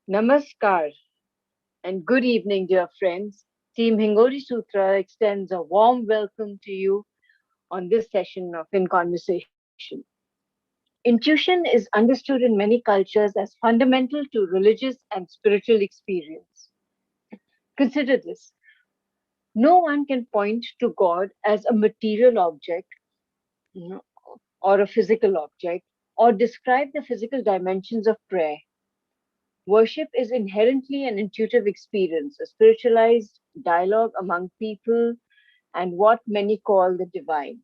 Namaskar and good evening, dear friends. Team Hingori Sutra extends a warm welcome to you on this session of In Conversation. Intuition is understood in many cultures as fundamental to religious and spiritual experience. Consider this. No one can point to God as a material object, you know, or a physical object, or describe the physical dimensions of prayer. Worship is inherently an intuitive experience, a spiritualized dialogue among people, and what many call the divine.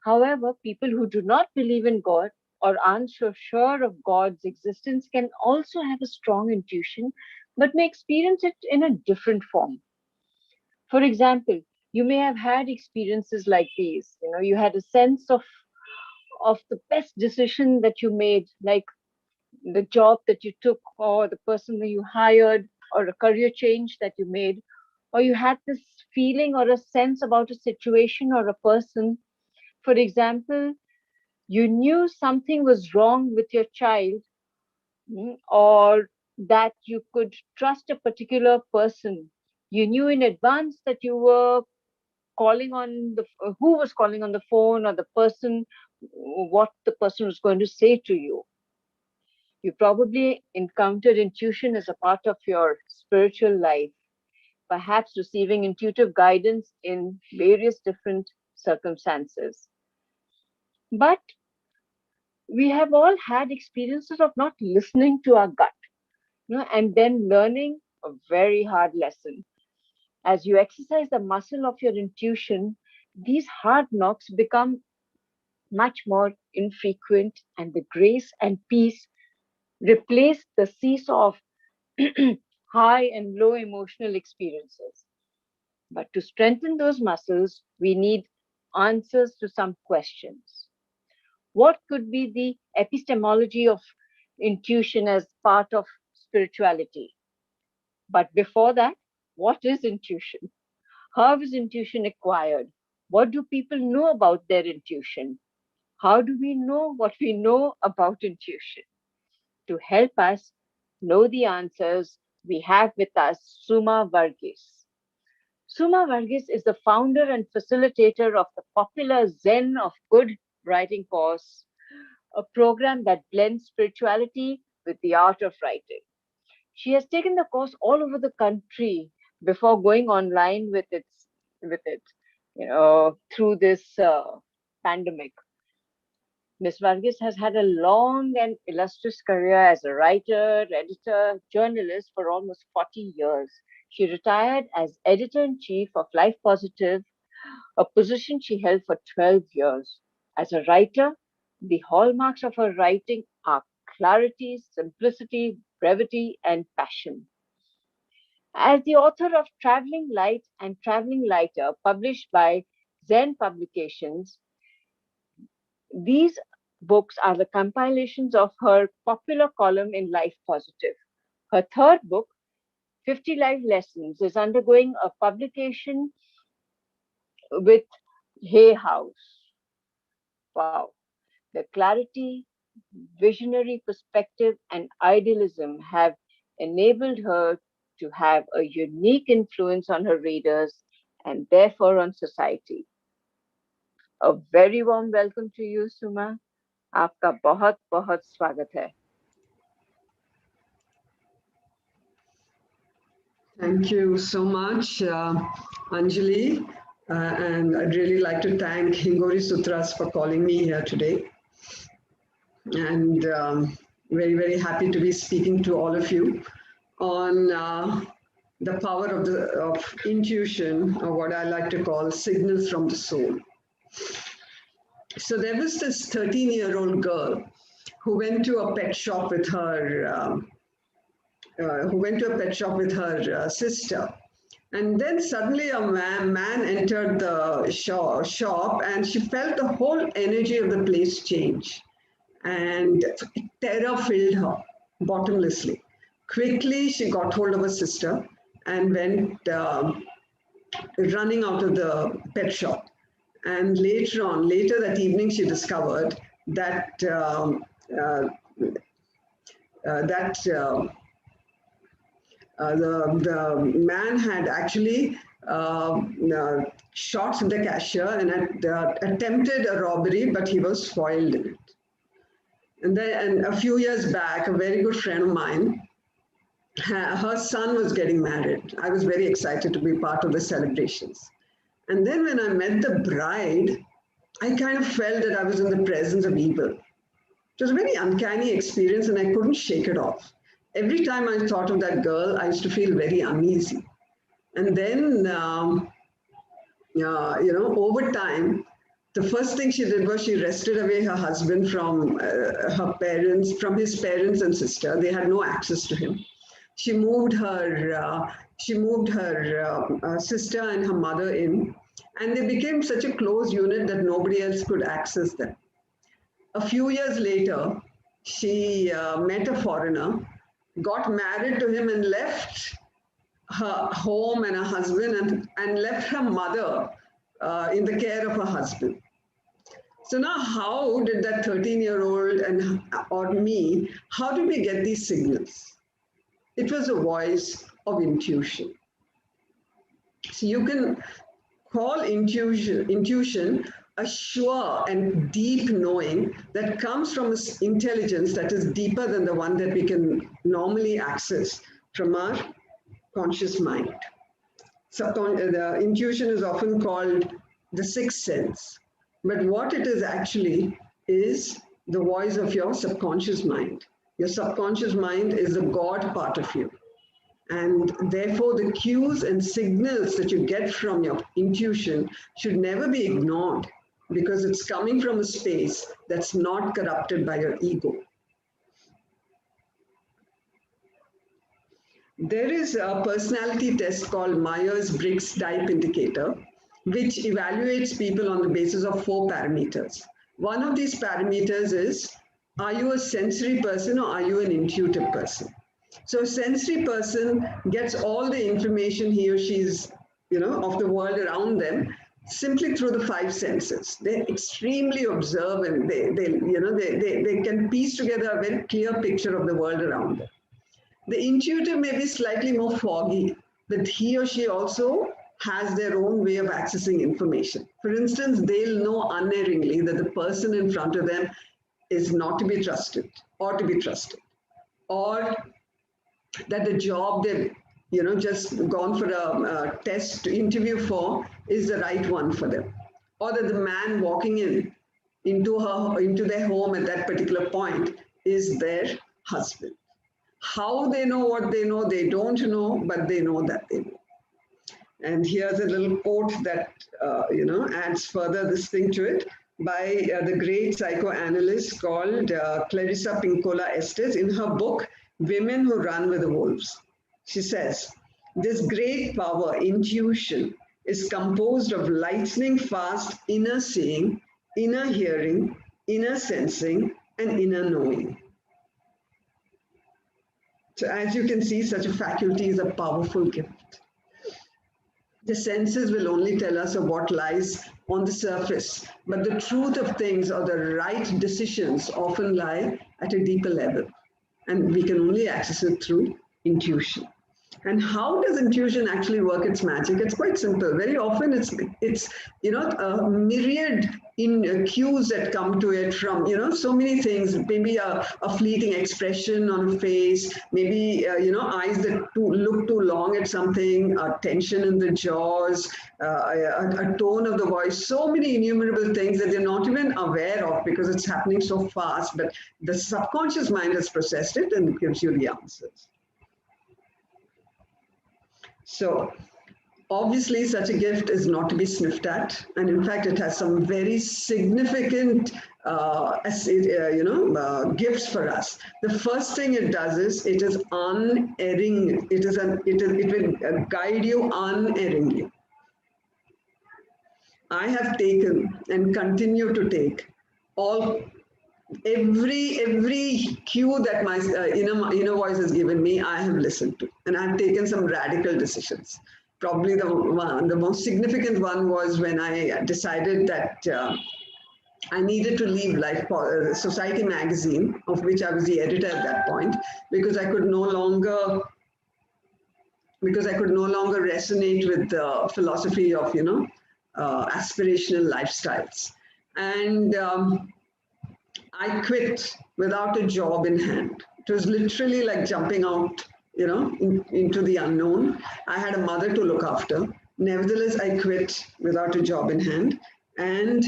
However, people who do not believe in God or aren't so sure of God's existence can also have a strong intuition, but may experience it in a different form. For example, you may have had experiences like these. You had a sense of the best decision that you made, like the job that you took, or the person that you hired, or a career change that you made, or you had this feeling or a sense about a situation or a person. For example, you knew something was wrong with your child, or that you could trust a particular person. You knew in advance that you were calling on who was calling on the phone, or the person, what the person was going to say to you. You probably encountered intuition as a part of your spiritual life, perhaps receiving intuitive guidance in various different circumstances. But we have all had experiences of not listening to our gut, and then learning a very hard lesson. As you exercise the muscle of your intuition, these hard knocks become much more infrequent, and the grace and peace replace the seesaw of high and low emotional experiences. But to strengthen those muscles, we need answers to some questions. What could be the epistemology of intuition as part of spirituality? But before that, what is intuition? How is intuition acquired? What do people know about their intuition? How do we know what we know about intuition? To help us know the answers, we have with us Suma Varughese. Suma Varughese is the founder and facilitator of the popular Zen of Good Writing course, a program that blends spirituality with the art of writing. She has taken the course all over the country before going online with it, through this pandemic. Ms. Varghese has had a long and illustrious career as a writer, editor, journalist for almost 40 years. She retired as editor-in-chief of Life Positive, a position she held for 12 years. As a writer, the hallmarks of her writing are clarity, simplicity, brevity, and passion. As the author of Traveling Light and Traveling Lighter, published by Zen Publications, these books are the compilations of her popular column in Life Positive. Her third book, 50 Life Lessons, is undergoing a publication with Hay House. Wow. The clarity, visionary perspective, and idealism have enabled her to have a unique influence on her readers and therefore on society. A very warm welcome to you, Suma. आपका बहुत बहुत स्वागत है. Thank you so much, Anjali. And I'd really like to thank Hingori Sutras for calling me here today. And very, very happy to be speaking to all of you on the power of intuition, or what I like to call signals from the soul. So there was this 13-year-old girl who went to a pet shop with her sister. And then suddenly a man entered the shop, and she felt the whole energy of the place change. And terror filled her bottomlessly. Quickly, she got hold of her sister and went running out of the pet shop. And later that evening, she discovered that The man had actually shot the cashier and had attempted a robbery, but he was foiled in it. And then a few years back, a very good friend of mine, her son was getting married. I was very excited to be part of the celebrations. And then when I met the bride, I kind of felt that I was in the presence of evil. It was a very uncanny experience and I couldn't shake it off. Every time I thought of that girl, I used to feel very uneasy. And then, over time, the first thing she did was she wrested away her husband from his parents and sister. They had no access to him. She moved her sister and her mother in, and they became such a close unit that nobody else could access them. A few years later, she met a foreigner, got married to him, and left her home and her husband and left her mother in the care of her husband. So now how did that 13-year-old or me, how did we get these signals? It was a voice of intuition. So you can call intuition a sure and deep knowing that comes from an intelligence that is deeper than the one that we can normally access from our conscious mind. The intuition is often called the sixth sense, but what it is actually is the voice of your subconscious mind. Your subconscious mind is the God part of you. And therefore, the cues and signals that you get from your intuition should never be ignored because it's coming from a space that's not corrupted by your ego. There is a personality test called Myers-Briggs type indicator, which evaluates people on the basis of 4 parameters. One of these parameters is, are you a sensory person or are you an intuitive person? So a sensory person gets all the information he or she is, of the world around them simply through the 5 senses. They're extremely observant. They can piece together a very clear picture of the world around them. The intuitive may be slightly more foggy, but he or she also has their own way of accessing information. For instance, they'll know unerringly that the person in front of them is not to be trusted or to be trusted, or that the job they've just gone for a test interview for is the right one for them, or that the man walking into their home at that particular point is their husband. How they know what they know, they don't know, but they know that they know. And here's a little quote that adds further this thing to it by the great psychoanalyst called 𝗦𝘂𝗴𝘆 in her book Women Who Run with the Wolves. She says, this great power, intuition, is composed of lightning fast inner seeing, inner hearing, inner sensing, and inner knowing. So as you can see, such a faculty is a powerful gift. The senses will only tell us of what lies on the surface, but the truth of things or the right decisions often lie at a deeper level, and we can only access it through intuition. And how does intuition actually work its magic? It's quite simple. Very often it's a myriad in cues that come to it from, so many things, maybe a fleeting expression on a face, maybe, eyes that look too long at something, a tension in the jaws, a tone of the voice, so many innumerable things that they're not even aware of because it's happening so fast, but the subconscious mind has processed it and it gives you the answers. So obviously such a gift is not to be sniffed at, and in fact it has some very significant gifts for us. The first thing it does is it is unerring. It will guide you unerringly. I have taken and continue to take every cue that my inner voice has given me, I have listened to, and I've taken some radical decisions. Probably the most significant one was when I decided that I needed to leave Life Society magazine, of which I was the editor at that point, because I could no longer because I could no longer resonate with the philosophy of, aspirational lifestyles. And I quit without a job in hand. It was literally like jumping out, into the unknown. I had a mother to look after. Nevertheless, I quit without a job in hand. And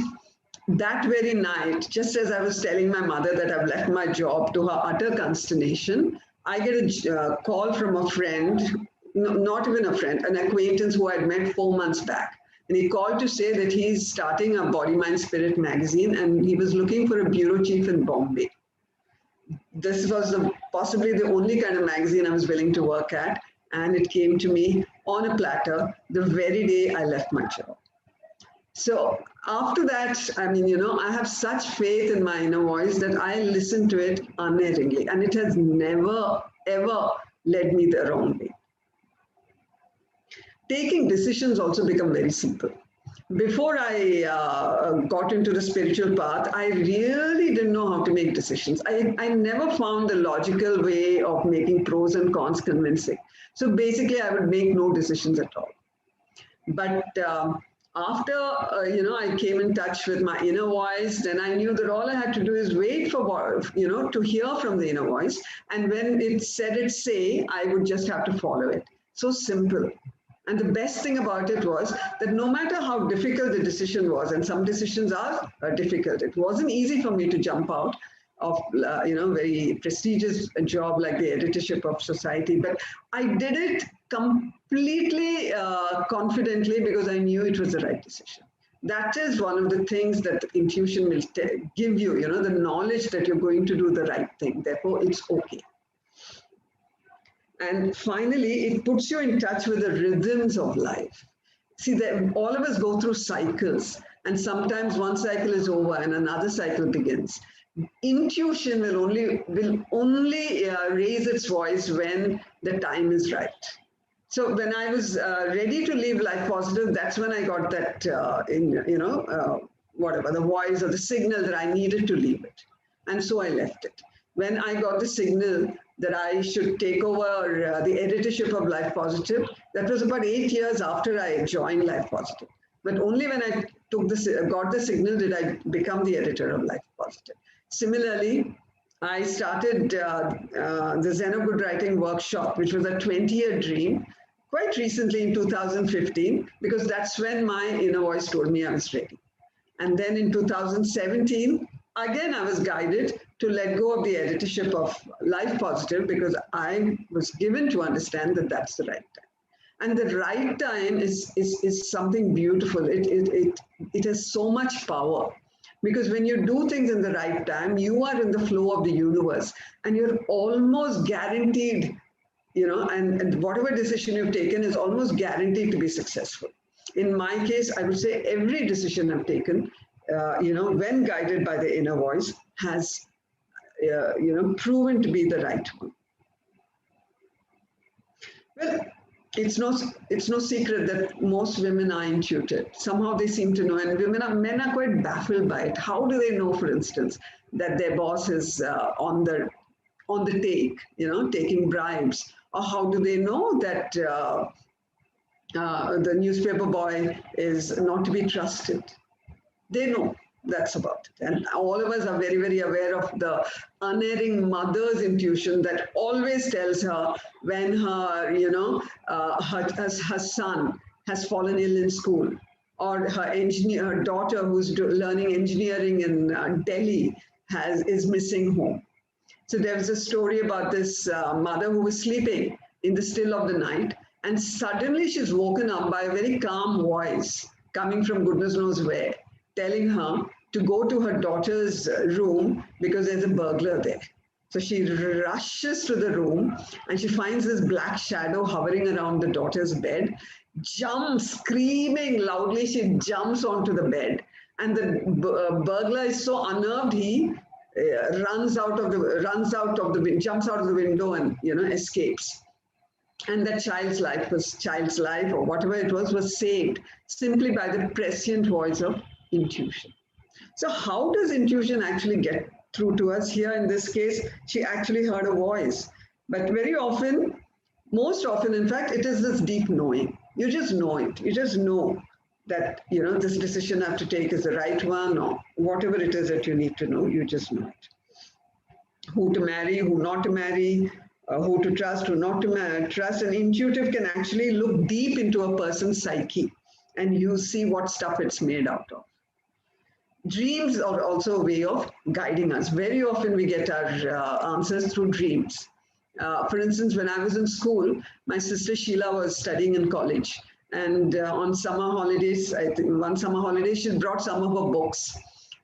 that very night, just as I was telling my mother that I've left my job, to her utter consternation, I get a call from a friend, no, not even a friend, an acquaintance who I'd met 4 months back. And he called to say that he's starting a Body, Mind, Spirit magazine, and he was looking for a bureau chief in Bombay. This was possibly the only kind of magazine I was willing to work at, and it came to me on a platter the very day I left my job. So after that, I have such faith in my inner voice that I listen to it unerringly, and it has never, ever led me the wrong way. Taking decisions also become very simple. Before I got into the spiritual path, I really didn't know how to make decisions. I never found the logical way of making pros and cons convincing. So basically, I would make no decisions at all. But after, I came in touch with my inner voice, then I knew that all I had to do is wait for, to hear from the inner voice. And when it said its say, I would just have to follow it. So simple. And the best thing about it was that no matter how difficult the decision was, and some decisions are difficult, it wasn't easy for me to jump out of, very prestigious job like the editorship of Society, but I did it completely confidently because I knew it was the right decision. That is one of the things that intuition will give you, the knowledge that you're going to do the right thing. Therefore, it's okay. And finally, it puts you in touch with the rhythms of life. See, that all of us go through cycles, and sometimes one cycle is over and another cycle begins. Intuition will only raise its voice when the time is right. So when I was ready to leave Life Positive, that's when I got that, whatever, the voice or the signal that I needed to leave it. And so I left it. When I got the signal that I should take over the editorship of Life Positive, that was about 8 years after I joined Life Positive. But only when I got the signal did I become the editor of Life Positive. Similarly, I started the Zen of Good Writing workshop, which was a 20-year dream, quite recently in 2015, because that's when my inner voice told me I was ready. And then in 2017, again, I was guided to let go of the editorship of Life Positive because I was given to understand that that's the right time. And the right time is something beautiful. It has so much power. Because when you do things in the right time, you are in the flow of the universe and you're almost guaranteed, and whatever decision you've taken is almost guaranteed to be successful. In my case, I would say every decision I've taken, when guided by the inner voice, has, proven to be the right one. Well, it's no secret that most women are intuitive. Somehow they seem to know, and men are quite baffled by it. How do they know, for instance, that their boss is on the take, taking bribes? Or how do they know that the newspaper boy is not to be trusted? They know. That's about it. And all of us are very, very aware of the unerring mother's intuition that always tells her when her, her son has fallen ill in school, or her daughter who's learning engineering in Delhi is missing home. So there was a story about this mother who was sleeping in the still of the night, and suddenly she's woken up by a very calm voice coming from goodness knows where, telling her to go to her daughter's room because there's a burglar there. So she rushes to the room and she finds this black shadow hovering around the daughter's bed, jumps, screaming loudly, she jumps onto the bed. And the burglar is so unnerved, he jumps out of the window and escapes. And that child's life or whatever it was saved simply by the prescient voice of intuition. So how does intuition actually get through to us? Here in this case, she actually heard a voice. But very often, Most often, in fact, it is this deep knowing. You just know it. You just know that, this decision I have to take is the right one, or whatever it is that you need to know, you just know it. Who to marry, who not to marry, who to trust, who not to trust. An intuitive can actually look deep into a person's psyche and you see what stuff it's made out of. Dreams are also a way of guiding us. Very often we get our answers through dreams. For instance, when I was in school, my sister Sheila was studying in college. And on summer holidays, I think one summer holiday, she brought some of her books.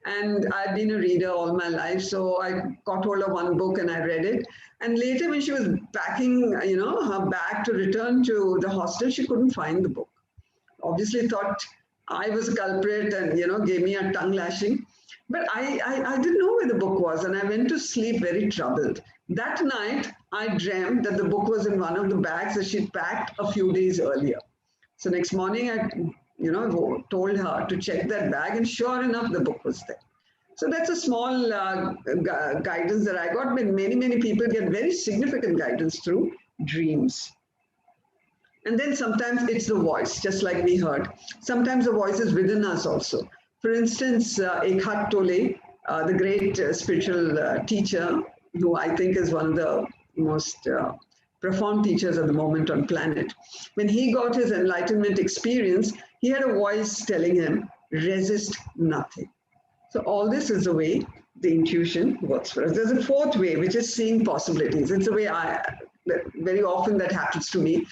And I've been a reader all my life, so I got hold of one book and I read it. And later when she was packing, her bag to return to the hostel, she couldn't find the book. Obviously thought I was a culprit and, gave me a tongue lashing. But I didn't know where the book was, and I went to sleep very troubled. That night, I dreamt that the book was in one of the bags that she'd packed a few days earlier. So next morning, I told her to check that bag, and sure enough, the book was there. So that's a small guidance that I got, but many people get very significant guidance through dreams. And then sometimes it's the voice, just like we heard. Sometimes the voice is within us also. For instance, 𝗦𝘂𝗃𝗀𝘆 𝗟𝗶𝘆, the great spiritual teacher, who I think is one of the most profound teachers at the moment on planet. When he got his enlightenment experience, he had a voice telling him, resist nothing. So all this is the way the intuition works for us. There's a fourth way, which is seeing possibilities. It's the way very often that happens to me.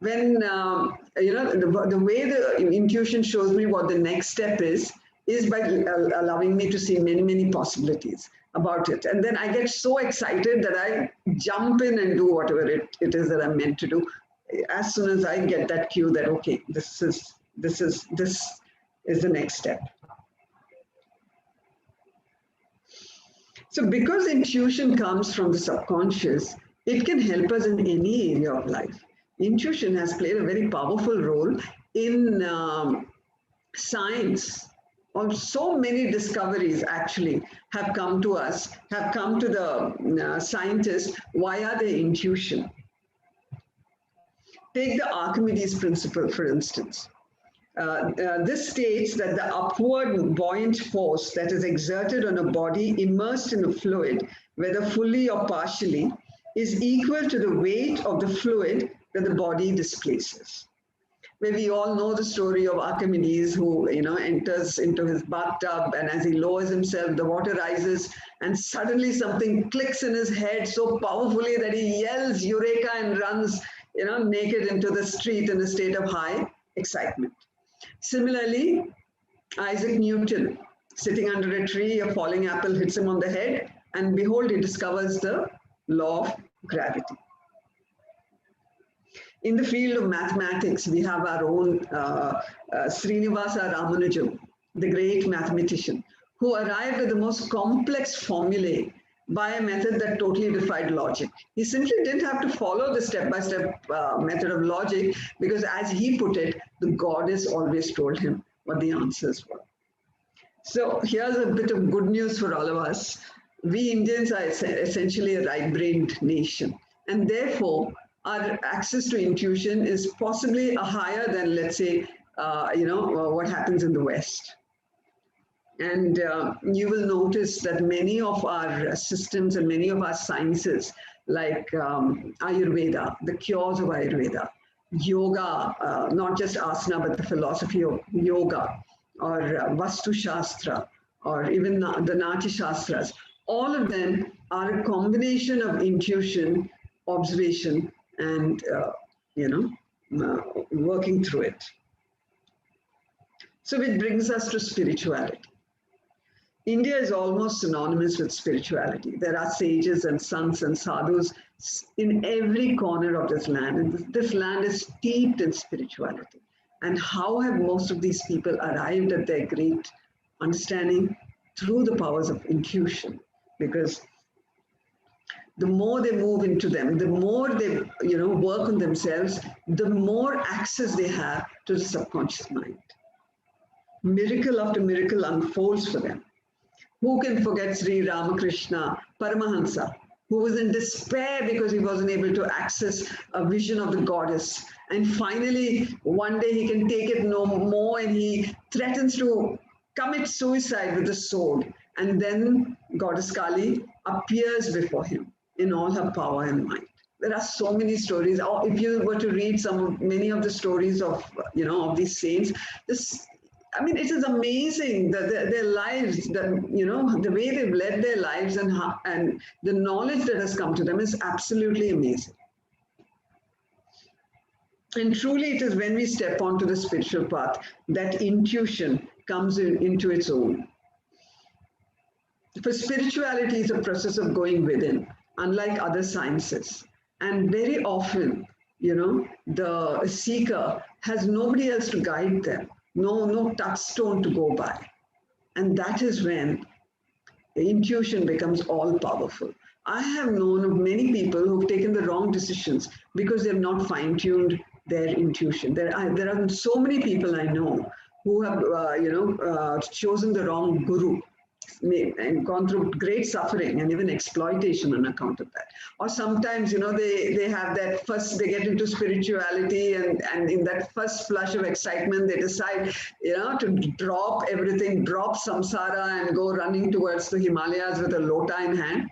When, the way the intuition shows me what the next step is by allowing me to see many possibilities about it. And then I get so excited that I jump in and do whatever it is that I'm meant to do. As soon as I get that cue that, okay, this is the next step. So because intuition comes from the subconscious, it can help us in any area of life. Intuition has played a very powerful role in science. So many discoveries actually have come to us, have come to the scientists via their intuition. Take the Archimedes principle, for instance. This states that the upward buoyant force that is exerted on a body immersed in a fluid, whether fully or partially, is equal to the weight of the fluid that the body displaces. Where we all know the story of Archimedes, who enters into his bathtub, and as he lowers himself, the water rises, and suddenly something clicks in his head so powerfully that he yells "Eureka!" and runs naked into the street in a state of high excitement. Similarly, Isaac Newton, sitting under a tree, a falling apple hits him on the head, and behold, he discovers the law of gravity. In the field of mathematics, we have our own Srinivasa Ramanujan, the great mathematician, who arrived at the most complex formulae by a method that totally defied logic. He simply didn't have to follow the step-by-step method of logic, because as he put it, the goddess always told him what the answers were. So here's a bit of good news for all of us. We Indians are essentially a right-brained nation, and therefore our access to intuition is possibly higher than, let's say, what happens in the West. And you will notice that many of our systems and many of our sciences, like Ayurveda, the cures of Ayurveda, yoga, not just asana, but the philosophy of yoga, or Vastu Shastra, or even the Nati Shastras, all of them are a combination of intuition, observation, and working through it. So it brings us to spirituality. India is almost synonymous with spirituality. There are sages and sants and sadhus in every corner of this land, and this land is steeped in spirituality. And how have most of these people arrived at their great understanding? Through the powers of intuition, because the more they move into them, the more they work on themselves, the more access they have to the subconscious mind. Miracle after miracle unfolds for them. Who can forget Sri Ramakrishna Paramahansa, who was in despair because he wasn't able to access a vision of the goddess. And finally, one day he can take it no more and he threatens to commit suicide with a sword. And then Goddess Kali appears before him in all her power and might. There are so many stories. Or if you were to read many of the stories of, of these saints, it is amazing that their lives, the way they've led their lives and the knowledge that has come to them is absolutely amazing. And truly it is when we step onto the spiritual path that intuition comes into its own. For spirituality is a process of going within, unlike other sciences. And very often, the seeker has nobody else to guide them, no touchstone to go by. And that is when the intuition becomes all powerful. I have known of many people who've taken the wrong decisions because they've not fine-tuned their intuition. There are so many people I know who have, chosen the wrong guru and gone through great suffering and even exploitation on account of that. Or sometimes, they have that they get into spirituality and in that first flush of excitement, they decide, to drop everything, drop samsara and go running towards the Himalayas with a lota in hand.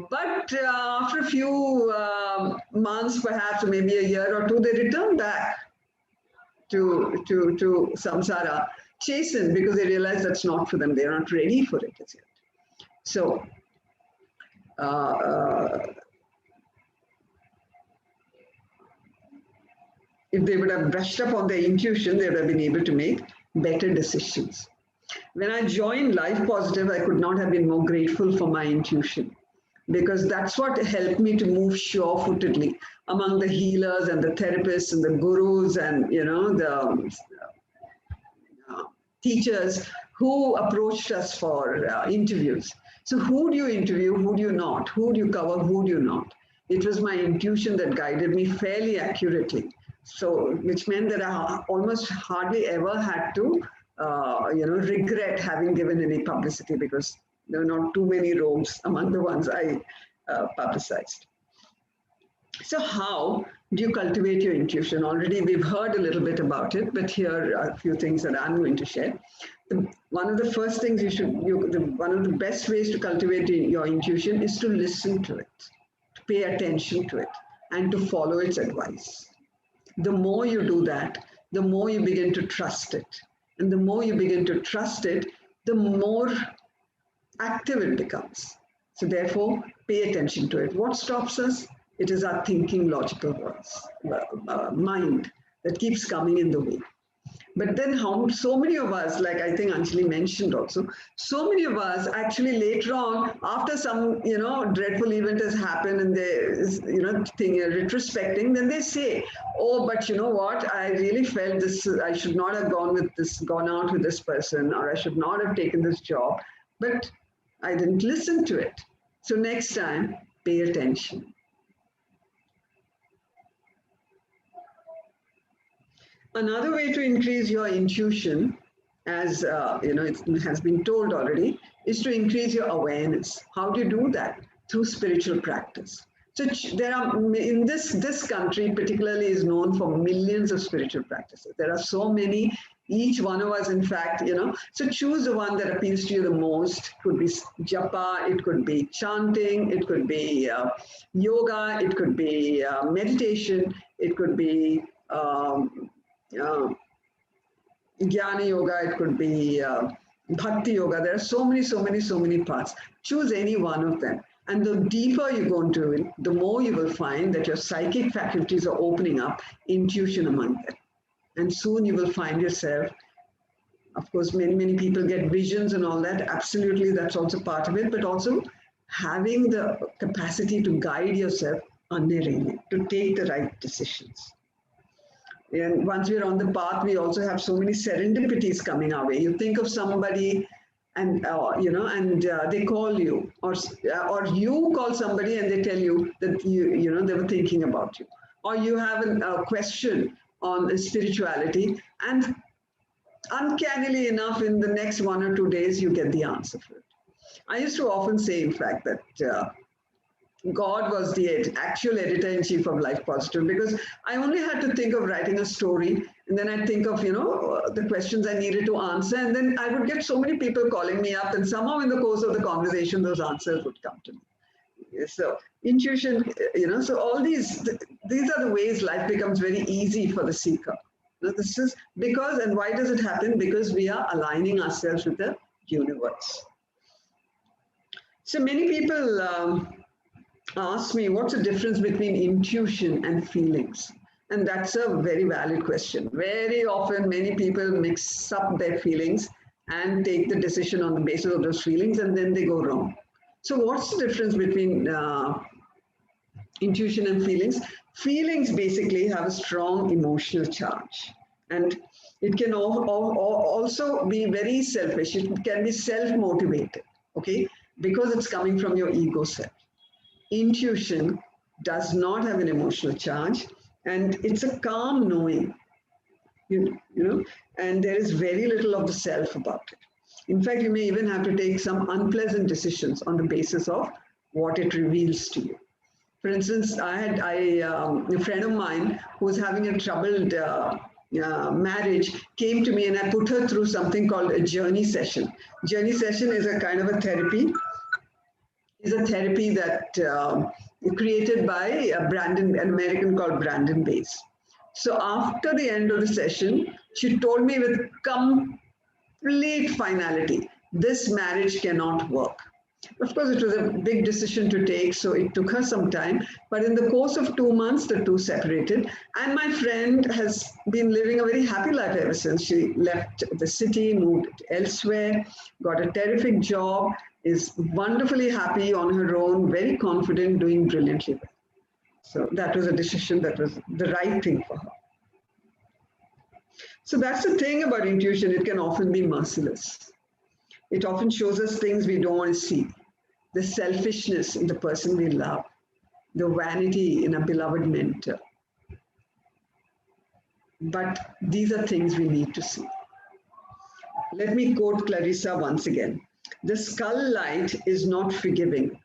But after a few months, perhaps, or maybe a year or two, they return back to samsara, chastened because they realize that's not for them. They're not ready for it as yet. So, if they would have brushed up on their intuition, they would have been able to make better decisions. When I joined Life Positive, I could not have been more grateful for my intuition, because that's what helped me to move sure-footedly among the healers and the therapists and the gurus and, the teachers who approached us for interviews. So who do you interview, who do you not? Who do you cover, who do you not? It was my intuition that guided me fairly accurately. So, which meant that I almost hardly ever had to, regret having given any publicity, because there were not too many rogues among the ones I publicized. So how do you cultivate your intuition? Already we've heard a little bit about it, but here are a few things that I'm going to share. One of the first things one of the best ways to cultivate your intuition is to listen to it, to pay attention to it, and to follow its advice. The more you do that, the more you begin to trust it. And the more you begin to trust it, the more active it becomes. So therefore, pay attention to it. What stops us? It is our thinking, logical mind that keeps coming in the way. But then so many of us, like I think Anjali mentioned also, so many of us actually later on, after some, dreadful event has happened and they, retrospecting, then they say, oh, but you know what, I really felt this, I should not have gone out with this person, or I should not have taken this job, but I didn't listen to it. So next time, pay attention. Another way to increase your intuition, as it has been told already, is to increase your awareness. How do you do that? Through spiritual practice. So there are, in this country particularly, is known for millions of spiritual practices. There are so many, each one of us, in fact, so choose the one that appeals to you the most. It could be japa, it could be chanting, it could be yoga, it could be meditation, it could be jnana yoga, it could be bhakti yoga. There are so many paths. Choose any one of them. And the deeper you go into it, the more you will find that your psychic faculties are opening up, intuition among them. And soon you will find yourself, of course, many people get visions and all that. Absolutely, that's also part of it. But also having the capacity to guide yourself unerringly, to take the right decisions. And once we're on the path, we also have so many serendipities coming our way. You think of somebody and, they call you, or you call somebody and they tell you that, they were thinking about you. Or you have a question on spirituality, and uncannily enough, in the next 1 or 2 days, you get the answer for it. I used to often say, in fact, that God was the actual editor-in-chief of Life Positive, because I only had to think of writing a story, and then I'd think of, the questions I needed to answer, and then I would get so many people calling me up, and somehow in the course of the conversation, those answers would come to me. So intuition, so all these are the ways life becomes very easy for the seeker. This is because, and why does it happen? Because we are aligning ourselves with the universe. So many people ask me, what's the difference between intuition and feelings? And that's a very valid question. Very often, many people mix up their feelings and take the decision on the basis of those feelings, and then they go wrong. So what's the difference between intuition and feelings? Feelings basically have a strong emotional charge, and it can also be very selfish. It can be self-motivated, okay, because it's coming from your ego self. Intuition does not have an emotional charge, and it's a calm knowing, and there is very little of the self about it. In fact, you may even have to take some unpleasant decisions on the basis of what it reveals to you. For instance, a friend of mine who was having a troubled marriage came to me, and I put her through something called a journey session. Journey session is a kind of a therapy. Is a therapy that created by an American called Brandon Bays. So after the end of the session, she told me with complete finality, this marriage cannot work. Of course, it was a big decision to take, so it took her some time. But in the course of 2 months, the two separated. And my friend has been living a very happy life ever since. She left the city, moved elsewhere, got a terrific job, is wonderfully happy on her own, very confident, doing brilliantly well. So that was a decision that was the right thing for her. So that's the thing about intuition. It can often be merciless. It often shows us things we don't want to see. The selfishness in the person we love, the vanity in a beloved mentor. But these are things we need to see. Let me quote Clarissa once again. The skull light is not forgiving.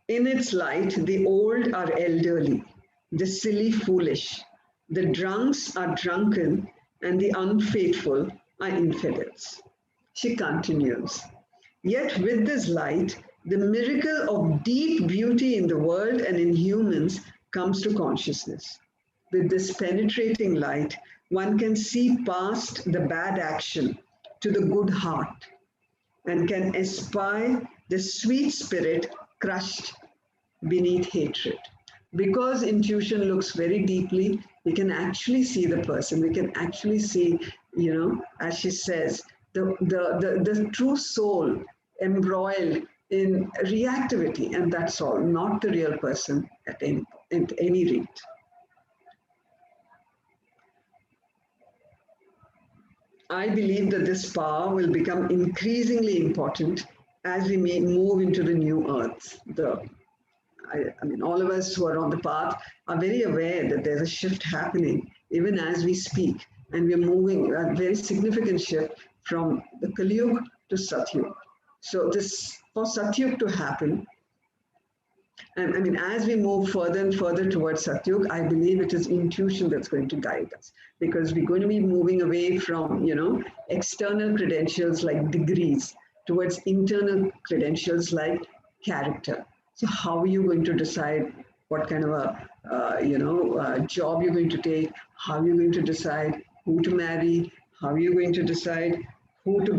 In its light, the old are elderly, the silly foolish, the drunks are drunken, and the unfaithful are infidels. She continues, yet with this light, the miracle of deep beauty in the world and in humans comes to consciousness. With this penetrating light, one can see past the bad action to the good heart and can espy the sweet spirit crushed beneath hatred. Because intuition looks very deeply, we can actually see the person. We can actually see, as she says, the true soul embroiled in reactivity, and that's all, not the real person at any rate. I believe that this power will become increasingly important as we may move into the new earth. I mean, all of us who are on the path are very aware that there's a shift happening even as we speak, and we're moving a very significant shift from the Kaliyug to Satyug. So for Satyug to happen, and I mean, as we move further and further towards Satyug, I believe it is intuition that's going to guide us, because we're going to be moving away from, external credentials like degrees towards internal credentials like character. So how are you going to decide what kind of a job you're going to take? How are you going to decide who to marry? How are you going to decide who to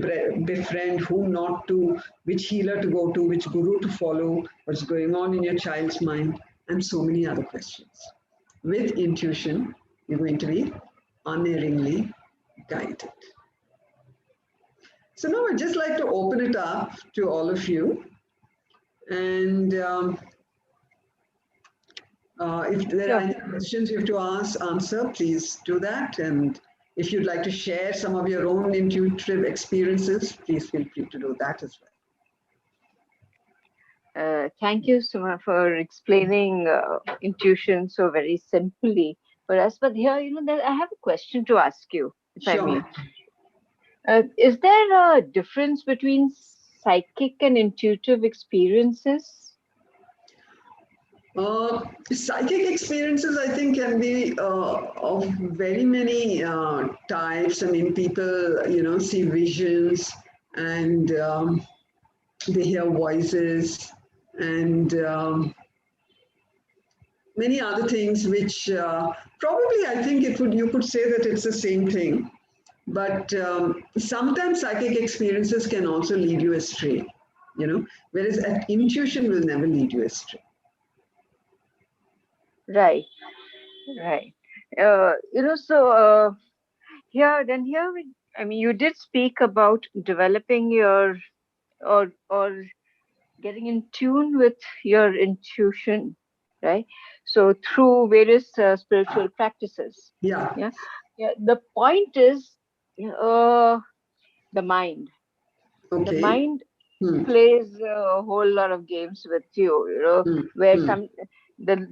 befriend, who not to, which healer to go to, which guru to follow, what's going on in your child's mind, and so many other questions. With intuition, you're going to be unerringly guided. So now I'd just like to open it up to all of you. And if there are any questions you have to answer, please do that. And if you'd like to share some of your own intuitive experiences, please feel free to do that as well. Thank you, Suma, for explaining intuition so very simply. But as for here, I have a question to ask you, if I may. Is there a difference between psychic and intuitive experiences? Psychic experiences, I think, can be of very many types. I mean, people, see visions, and they hear voices, and many other things, which probably, I think, you could say that it's the same thing. But sometimes psychic experiences can also lead you astray, whereas intuition will never lead you astray. Right, right. Here, I mean, you did speak about developing your or getting in tune with your intuition, right? So through various spiritual practices. Yeah. Yeah, yeah. The point is, uh, the mind. The Okay. mind Hmm. plays a whole lot of games with you. Hmm. Where Hmm.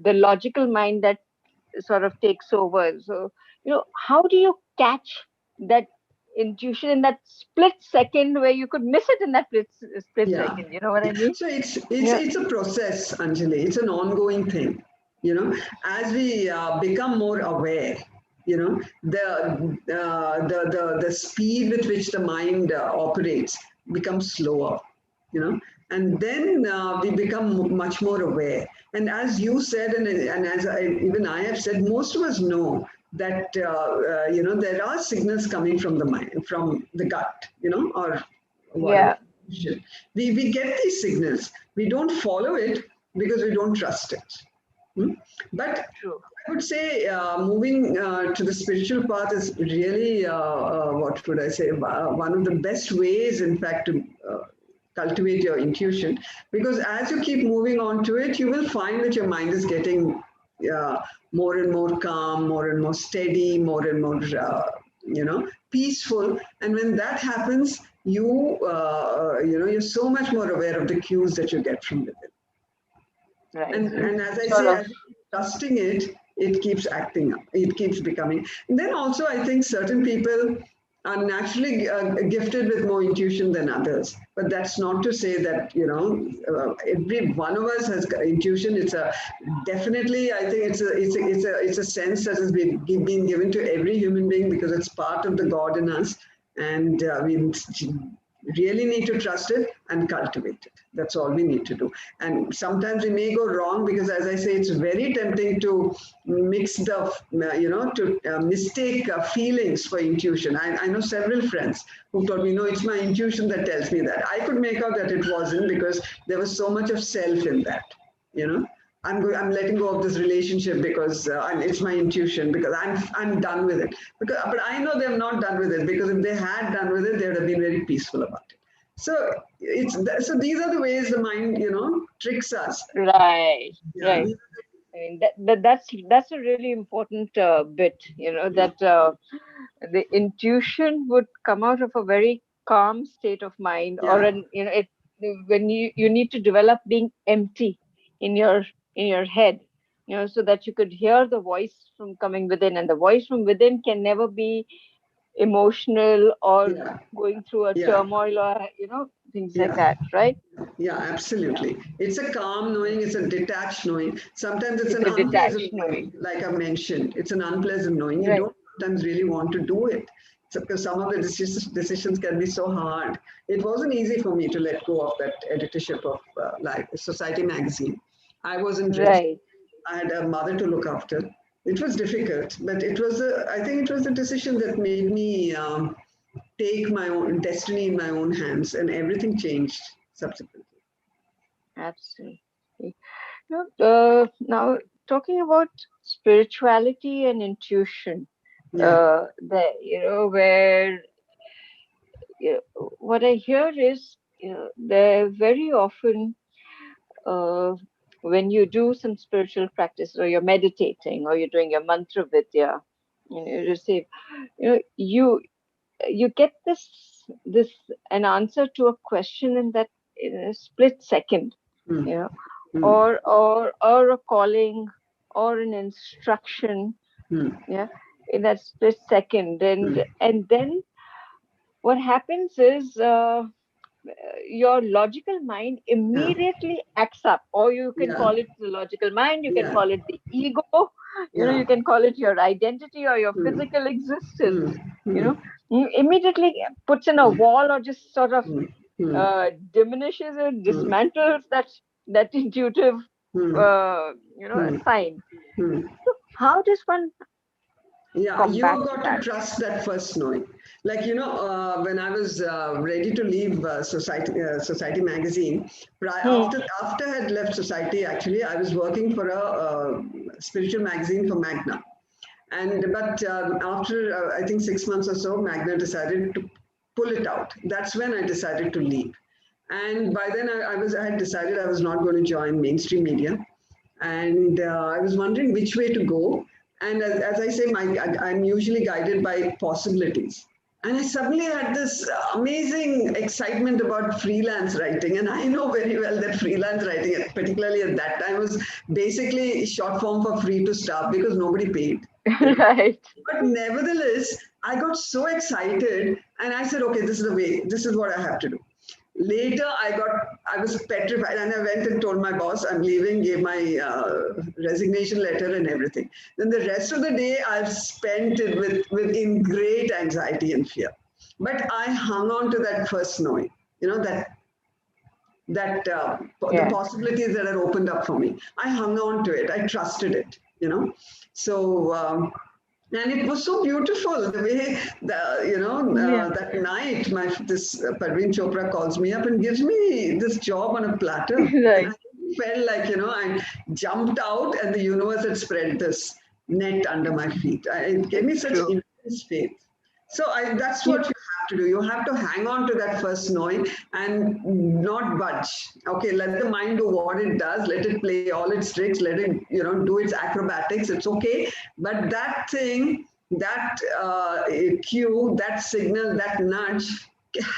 the logical mind that sort of takes over. So, how do you catch that intuition in that split second where you could miss it in that split Yeah. second? You know what I mean? So Yeah. it's a process, Anjali. It's an ongoing thing. As we become more aware, the speed with which the mind operates becomes slower. And then we become much more aware. And as you said, and as even I have said, most of us know that there are signals coming from the mind, from the gut, or whatever. Yeah. We get these signals. We don't follow it because we don't trust it. Hmm? But True. I would say moving to the spiritual path is really, what would I say, one of the best ways, in fact, to cultivate your intuition. Because as you keep moving on to it, you will find that your mind is getting more and more calm, more and more steady, more and more, peaceful. And when that happens, you're so much more aware of the cues that you get from within. Right. And as I Sort say, of. as you keep trusting it, it keeps acting up. It keeps becoming. And then also, I think certain people are naturally gifted with more intuition than others. But that's not to say that every one of us has intuition. It's a definitely. I think it's a sense that has been given to every human being because it's part of the God in us, and we really need to trust it and cultivate it. That's all we need to do. And sometimes we may go wrong because, as I say, it's very tempting to mix to mistake feelings for intuition. I know several friends who told me, no, it's my intuition that tells me that. I could make out that it wasn't because there was so much of self in that, I'm letting go of this relationship because it's my intuition, because I'm done with it. But I know they're not done with it, because if they had done with it, they would have been very peaceful about it. So so these are the ways the mind, tricks us. Right. Yeah. Right. I mean, that's a really important bit. That the intuition would come out of a very calm state of mind, or Yeah. when you need to develop being empty in your head, so that you could hear the voice from coming within, and the voice from within can never be emotional or Yeah. going through a Yeah. turmoil, or things like Yeah. that, right? Yeah, Yeah. absolutely. It's a calm knowing, it's a detached knowing. Sometimes it's It's an a unpleasant detached knowing, knowing. like I mentioned. It's an unpleasant knowing. You Right. don't sometimes really want to do it. So, because some of the decisions can be so hard. It wasn't easy for me to let go of that editorship of like Society magazine. I wasn't rich. Right. I had a mother to look after. It was difficult, but I think it was a decision that made me take my own destiny in my own hands, and everything changed subsequently. Absolutely. Now, talking about spirituality and intuition, Yeah, where what I hear is, they're very often, uh, when you do some spiritual practice, or you're meditating, or you're doing your mantra vidya, you receive, you get this an answer to a question in a split second, mm, you know mm, or a calling, or an instruction, mm, yeah, in that split second. and mm, and then what happens is, your logical mind immediately acts up, or you can Yeah. call it the logical mind, you can Yeah. call it the ego, Yeah. you can call it your identity or your Hmm. physical existence, Hmm. Hmm. immediately puts in a Hmm. wall, or just sort of Hmm. Hmm. diminishes it, Hmm. dismantles that intuitive Hmm. Hmm. sign. Hmm. So how does one Yeah, you combat have got to that? trust that first knowing. Like, when I was ready to leave Society magazine, Hmm. after I had left Society, actually, I was working for a spiritual magazine for Magna. But after I think 6 months or so, Magna decided to pull it out. That's when I decided to leave. And by then, I had decided I was not going to join mainstream media, and I was wondering which way to go. And as I say, I'm usually guided by possibilities. And I suddenly had this amazing excitement about freelance writing. And I know very well that freelance writing, particularly at that time, was basically short form for free to start because nobody paid. Right. But nevertheless, I got so excited and I said, okay, this is the way, this is what I have to do. Later, I was petrified and I went and told my boss, I'm leaving, gave my resignation letter and everything. Then the rest of the day, I've spent it in great anxiety and fear. But I hung on to that first knowing, that the Yeah. possibilities that are opened up for me. I hung on to it. I trusted it. So, and it was so beautiful the way Yeah. that night this Parveen Chopra calls me up and gives me this job on a platter, and I Right. felt like I jumped out and the universe had spread this net under my feet. It gave me It's such true. intense faith. So that's Yeah. what you have to do. You have to hang on to that first knowing and not budge. Okay, let the mind do what it does. Let it play all its tricks. Let it, do its acrobatics. It's okay. But that thing, that cue, that signal, that nudge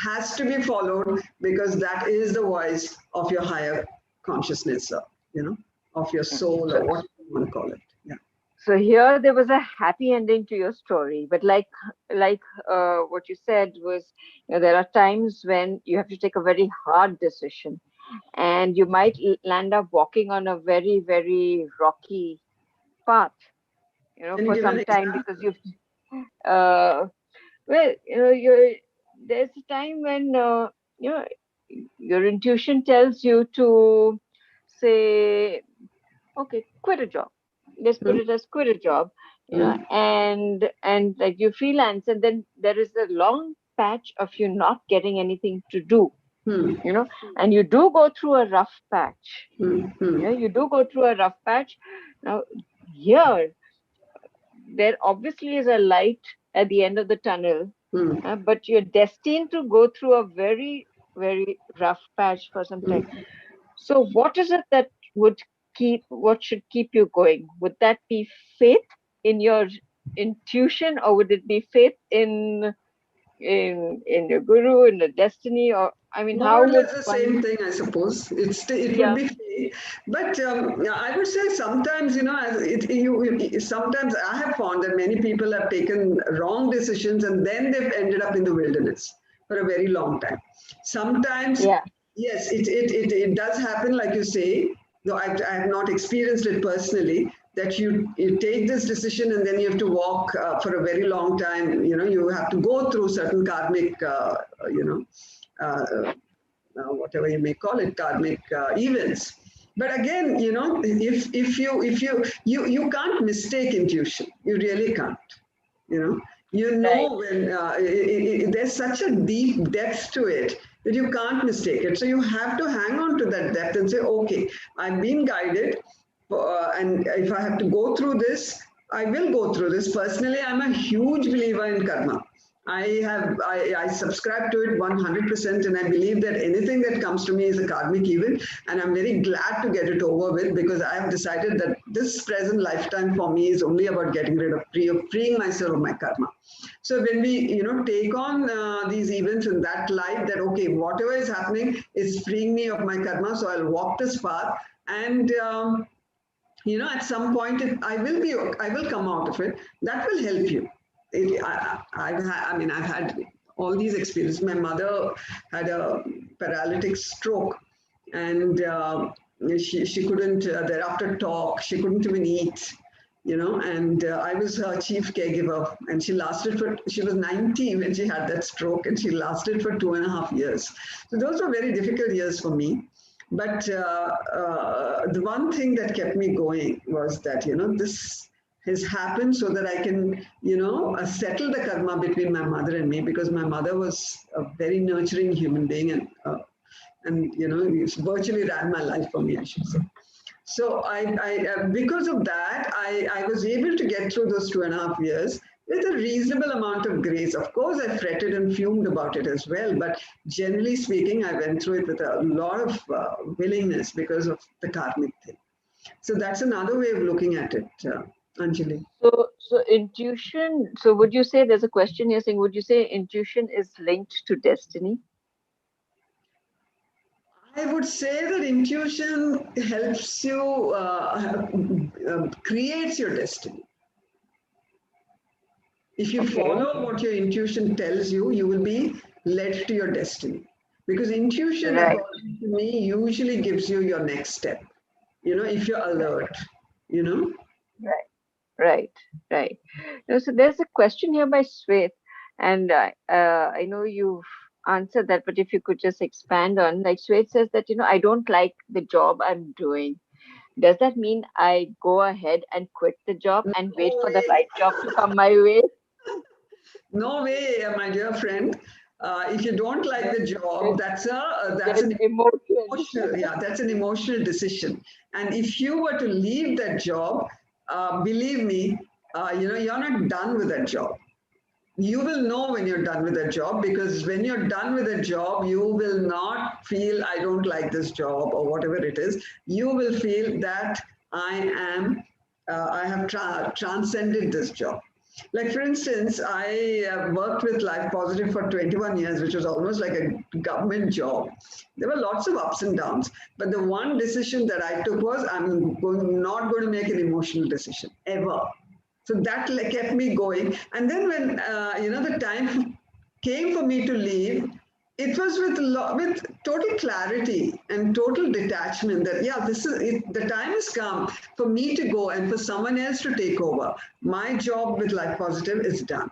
has to be followed because that is the voice of your higher consciousness, of your soul So, or what you want to call it. Yeah. so here there was a happy ending to your story, but like what you said was, there are times when you have to take a very hard decision, and you might land up walking on a very, very rocky path, Can you for give an some time, example? because uh, well, there's a time when, you know, your intuition tells you to say, okay, quit a job. Let's put Hmm? it as quit a job, Hmm? and like you freelance, and then there is a long patch of you not getting anything to do, Hmm. you know, and you do go through a rough patch. Hmm. Hmm. You do go through a rough patch. Now, here, there obviously is a light at the end of the tunnel, Hmm. but you're destined to go through a very, very rough patch for some time. Hmm. So, what is it that what should keep you going? Would that be faith in your intuition, or would it be faith in your guru, in the destiny, or I mean, More how or would less the one? same thing, I suppose. It would Yeah. be fake, but I would say sometimes sometimes I have found that many people have taken wrong decisions and then they've ended up in the wilderness for a very long time. Sometimes, Yeah. yes, it does happen, like you say, though I have not experienced it personally, that you take this decision and then you have to walk for a very long time. You have to go through certain karmic, whatever you may call it, karmic events. But again, if you can't mistake intuition, you really can't. You know, Right. when there's such a deep depth to it that you can't mistake it. So you have to hang on to that depth and say, okay, I'm being guided, and if I have to go through this, I will go through this. Personally, I'm a huge believer in karma. I subscribe to it 100%, and I believe that anything that comes to me is a karmic event, and I'm very glad to get it over with because I have decided that this present lifetime for me is only about getting rid of freeing myself of my karma. So when we take on these events in that light, that okay, whatever is happening is freeing me of my karma, so I'll walk this path, and at some point I will come out of it. That will help you. I've had all these experiences. My mother had a paralytic stroke, and she couldn't thereafter talk. She couldn't even eat, and I was her chief caregiver, and she was 90 when she had that stroke, and she lasted for 2.5 years. So those were very difficult years for me. But the one thing that kept me going was that, this has happened so that I can, settle the karma between my mother and me, because my mother was a very nurturing human being, and virtually ran my life for me, I should say. So because of that, I was able to get through those 2.5 years with a reasonable amount of grace. Of course, I fretted and fumed about it as well, but generally speaking, I went through it with a lot of willingness because of the karmic thing. So that's another way of looking at it, Anjali. So intuition, so would you say, there's a question here saying, would you say intuition is linked to destiny? I would say that intuition helps you, creates your destiny. If you follow what your intuition tells you, you will be led to your destiny. Because intuition, according to me, usually gives you your next step, if you're alert, Right. So there's a question here by Sweth, and I know you've answered that, but if you could just expand on, like Sweth says that, I don't like the job I'm doing. Does that mean I go ahead and quit the job and wait for the right job to come my way? No way, my dear friend. If you don't like the job, that's an emotional, that's an emotional decision. And if you were to leave that job, believe me, you're not done with that job. You will know when you're done with that job, because when you're done with a job, you will not feel I don't like this job or whatever it is. You will feel that I have transcended this job. Like, for instance, I worked with Life Positive for 21 years, which was almost like a government job. There were lots of ups and downs, but the one decision that I took was I'm not going to make an emotional decision ever. So that kept me going. And then when, the time came for me to leave, it was with total clarity and total detachment that, the time has come for me to go and for someone else to take over. My job with Life Positive is done.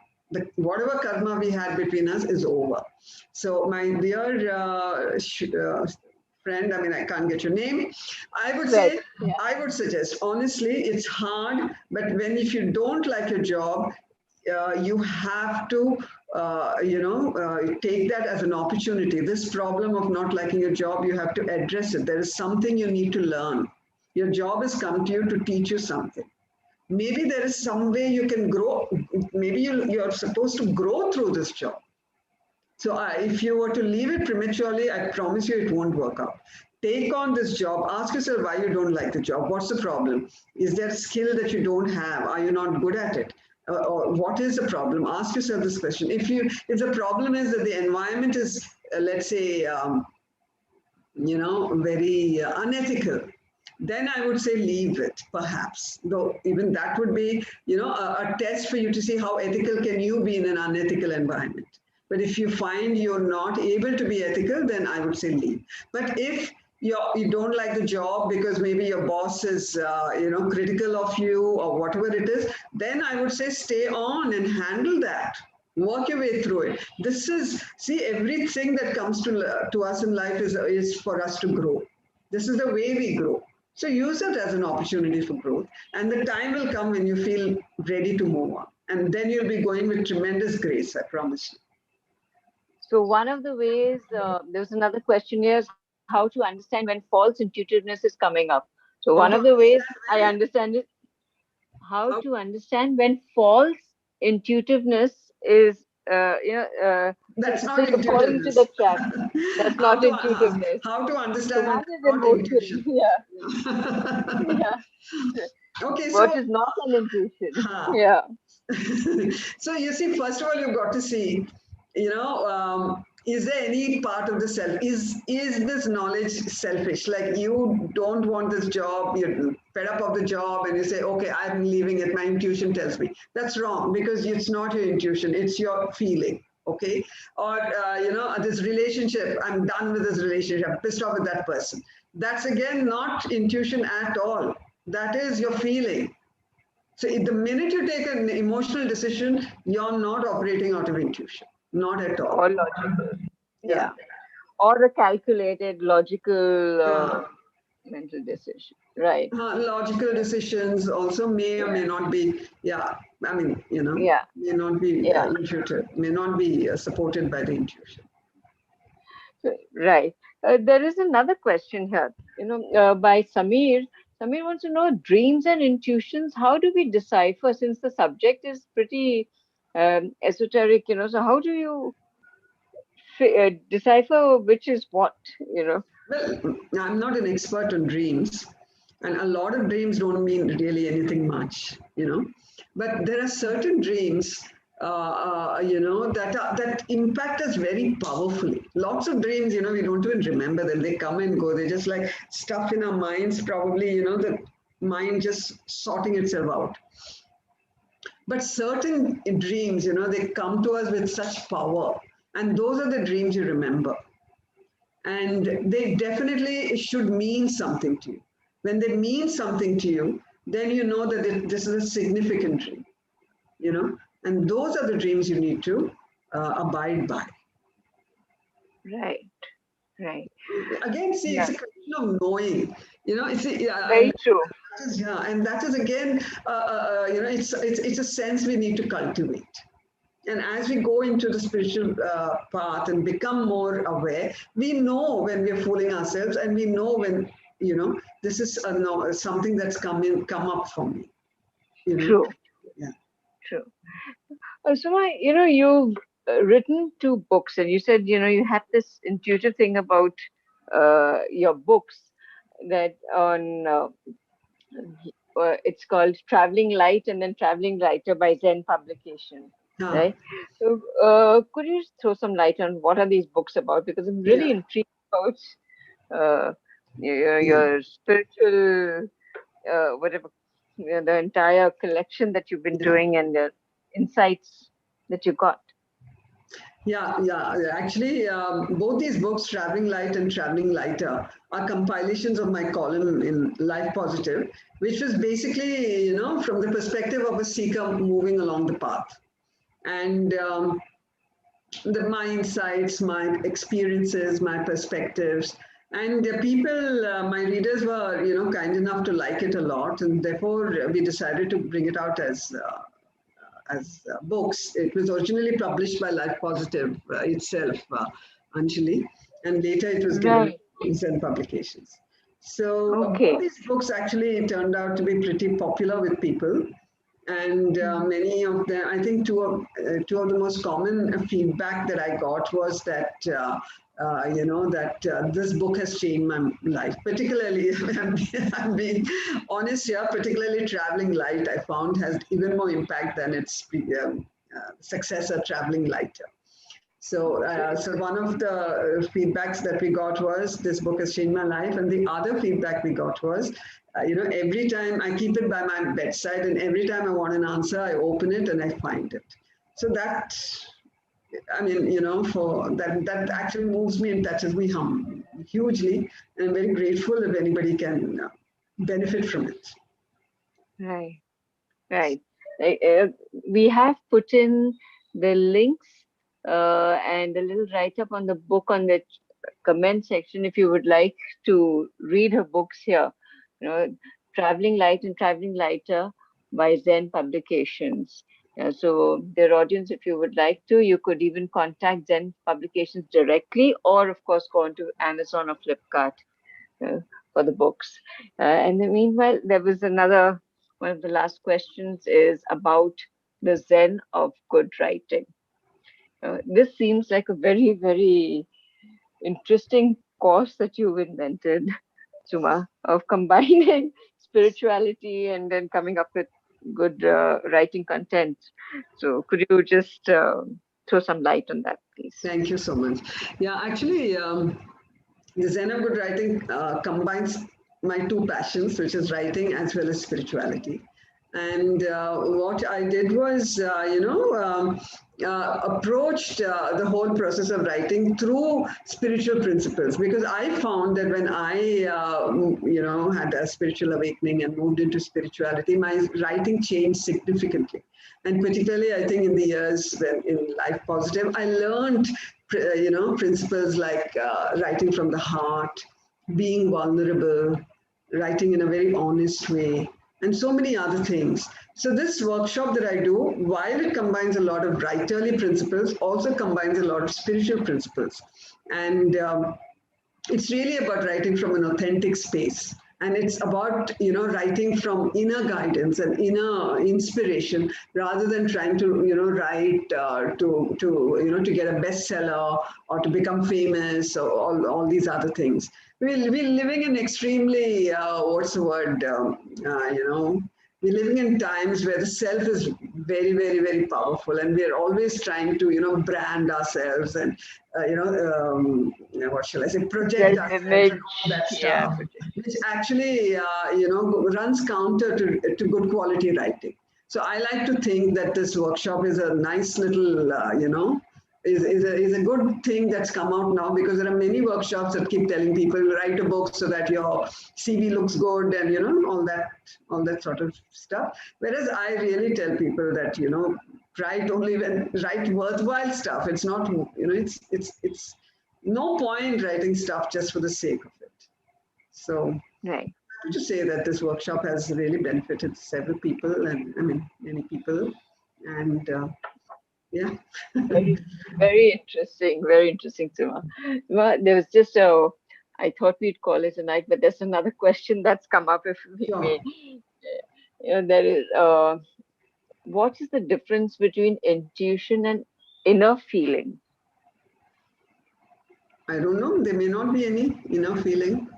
Whatever karma we had between us is over. So my dear friend, I can't get your name. I would suggest, honestly, it's hard, but if you don't like your job, you have to, take that as an opportunity. This problem of not liking your job, you have to address it. There is something you need to learn. Your job has come to you to teach you something. Maybe there is some way you can grow. Maybe you're supposed to grow through this job. So if you were to leave it prematurely, I promise you it won't work out. Take on this job. Ask yourself why you don't like the job. What's the problem? Is there a skill that you don't have? Are you not good at it? Or what is the problem? Ask yourself this question. If the problem is that the environment is, let's say, very unethical, then I would say leave it, perhaps. Though even that would be, a test for you to see how ethical can you be in an unethical environment. But if you find you're not able to be ethical, then I would say leave. But if you don't like the job because maybe your boss is, critical of you or whatever it is, then I would say stay on and handle that. Work your way through it. Everything that comes to us in life is for us to grow. This is the way we grow. So use it as an opportunity for growth. And the time will come when you feel ready to move on. And then you'll be going with tremendous grace, I promise you. So one of the ways, there's another question here, is how to understand when false intuitiveness is coming up. So one of the ways I understand it, how to understand when false intuitiveness is, that's not according to the chat, that's not intuitiveness. How to understand so what is emotion? Yeah. Okay, what is not an intuition? Yeah. So you see, first of all, you've got to see, is there any part of the self? Is this knowledge selfish? Like you don't want this job, you're fed up of the job, and you say, okay, I'm leaving it. My intuition tells me. That's wrong, because it's not your intuition, it's your feeling. okay? Or, this relationship, I'm done with this relationship, I'm pissed off with that person. That's again not intuition at all. That is your feeling. So the minute you take an emotional decision, you're not operating out of intuition, not at all. Or logical. Yeah. Or a calculated, logical Yeah. mental decision, right? Logical decisions also may or may not be, I mean, may not be intuitive, may not be supported by the intuition. Right. There is another question here, by Samir. Samir wants to know dreams and intuitions. How do we decipher, since the subject is pretty esoteric, so how do you decipher which is what, Well, I'm not an expert on dreams, and a lot of dreams don't mean really anything much, But there are certain dreams, that impact us very powerfully. Lots of dreams, we don't even remember them. They come and go. They're just like stuff in our minds, probably, the mind just sorting itself out. But certain dreams, they come to us with such power, and those are the dreams you remember. And they definitely should mean something to you. When they mean something to you, then you know that this is a significant dream, and those are the dreams you need to abide by. Right. Again, see, it's a question of knowing, Very true. And that is again, it's a sense we need to cultivate. And as we go into the spiritual path and become more aware, we know when we're fooling ourselves, and we know when, this is something that's come up for me. True. Yeah. True. Suma, you've written 2 books, and you said, you had this intuitive thing about your books that on, it's called Traveling Light and then Traveling Lighter by Zen Publications. Right. So, could you throw some light on what are these books about? Because I'm really intrigued about your spiritual, whatever, the entire collection that you've been doing and the insights that you got. Yeah. Actually, both these books, Traveling Light and Traveling Lighter, are compilations of my column in Life Positive, which was basically, from the perspective of a seeker moving along the path. And my insights, my experiences, my perspectives, and the people, my readers were, kind enough to like it a lot, and therefore we decided to bring it out as books. It was originally published by Life Positive itself, Anjali, and later it was given to Zen Publications. So all these books actually turned out to be pretty popular with people. And many of them, I think two of the most common feedback that I got was that, this book has changed my life. Particularly, I'm being honest here, particularly Traveling Light, I found has even more impact than its successor, Traveling Lighter. So one of the feedbacks that we got was, this book has changed my life. And the other feedback we got was, every time I keep it by my bedside, and every time I want an answer, I open it and I find it. So that, for that actually moves me and touches me hugely. And I'm very grateful if anybody can benefit from it. Right. We have put in the links and a little write-up on the book on the comment section if you would like to read her books here. Traveling Light and Traveling Lighter by Zen Publications. So their audience, if you would like to, you could even contact Zen Publications directly, or of course go on to Amazon or Flipkart for the books. And meanwhile, there was one of the last questions is about the Zen of Good Writing. This seems like a very, very interesting course that you've invented, Suma, of combining spirituality and then coming up with good writing content. So could you just throw some light on that, please? Thank you so much. Yeah, actually, the Zen of Good Writing combines my 2 passions, which is writing as well as spirituality. And what I did was, approached the whole process of writing through spiritual principles, because I found that when I, had a spiritual awakening and moved into spirituality, my writing changed significantly. And particularly, I think in the years when in Life Positive, I learned, principles like writing from the heart, being vulnerable, writing in a very honest way, and so many other things. So this workshop that I do, while it combines a lot of writerly principles, also combines a lot of spiritual principles. And it's really about writing from an authentic space. And it's about, writing from inner guidance and inner inspiration, rather than trying to, write to get a bestseller or to become famous or all these other things. We're living in extremely, we're living in times where the self is very, very, very powerful, and we're always trying to, brand ourselves and, what shall I say, project ourselves and all that stuff, which actually, runs counter to good quality writing. So I like to think that this workshop is a nice little, is a good thing that's come out now, because there are many workshops that keep telling people, write a book so that your CV looks good and all that sort of stuff. Whereas I really tell people that write worthwhile stuff. It's not it's no point writing stuff just for the sake of it. So right. To say that this workshop has really benefited several people, and many people, and yeah. Very interesting, Suma. Well, there was just I thought we'd call it a night, but there's another question that's come up, if we may. There is, what is the difference between intuition and inner feeling? I don't know. There may not be any inner feeling.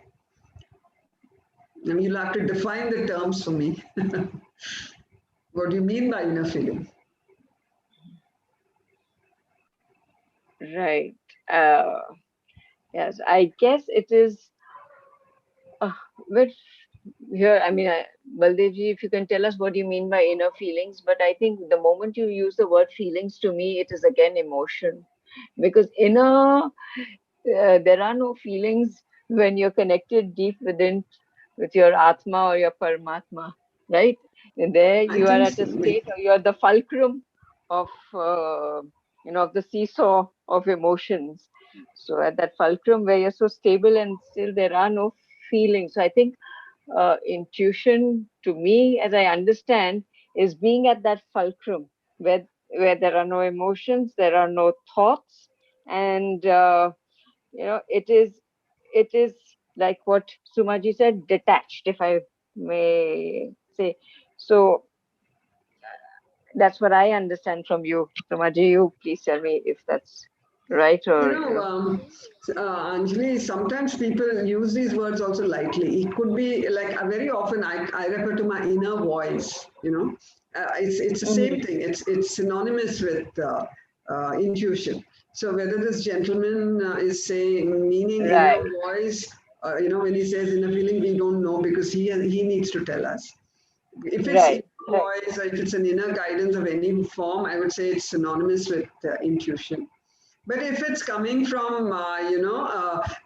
You'll have to define the terms for me. What do you mean by inner feeling? Right. Yes, I guess it is. But here, Baldevji, if you can tell us what you mean by inner feelings. But I think the moment you use the word feelings, to me, it is again emotion. Because inner, there are no feelings when you're connected deep within with your Atma or your Paramatma, right? And there you are at a state, or you're the fulcrum of, of the seesaw of emotions. So at that fulcrum where you're so stable and still there are no feelings. So I think intuition, to me, as I understand, is being at that fulcrum where there are no emotions, there are no thoughts, and it is like what Sumaji said, detached, if I may say. So that's what I understand from you, Sumaji. You please tell me if that's right or. Anjali, sometimes people use these words also lightly. It could be like very often I refer to my inner voice. It's the same thing. It's synonymous with intuition. So whether this gentleman is saying meaning inner voice, when he says inner feeling, we don't know, because he needs to tell us. If it's inner voice, or if it's an inner guidance of any form, I would say it's synonymous with intuition. But if it's coming from,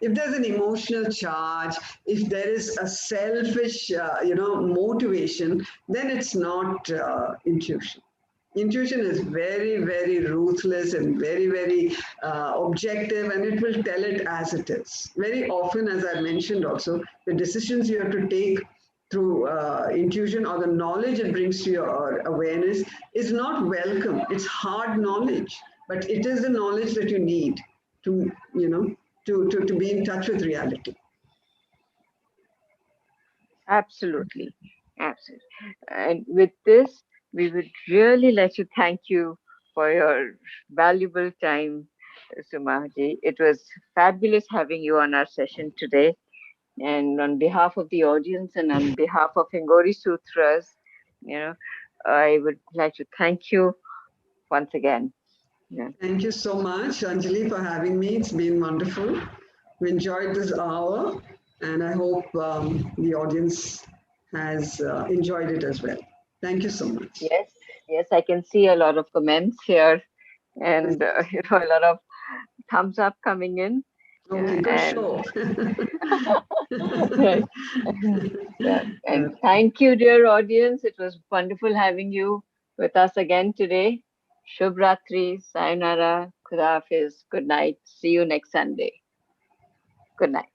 if there's an emotional charge, if there is a selfish, motivation, then it's not intuition. Intuition is very, very ruthless and very, very objective, and it will tell it as it is. Very often, as I mentioned also, the decisions you have to take through intuition, or the knowledge it brings to your awareness, is not welcome. It's hard knowledge, but it is the knowledge that you need to, to be in touch with reality. Absolutely. And with this, we would really like to thank you for your valuable time, Sumaji. It was fabulous having you on our session today. And on behalf of the audience and on behalf of Hingori Sutras, I would like to thank you once again. Yeah. Thank you so much, Anjali, for having me. It's been wonderful. We enjoyed this hour, and I hope the audience has enjoyed it as well. Thank you so much. Yes, yes, I can see a lot of comments here and a lot of thumbs up coming in. Okay, good And show. right. Yeah. And thank you, dear audience. It was wonderful having you with us again today. Shubh Ratri, Sayonara, Khuda Hafiz, good night. See you next Sunday. Good night.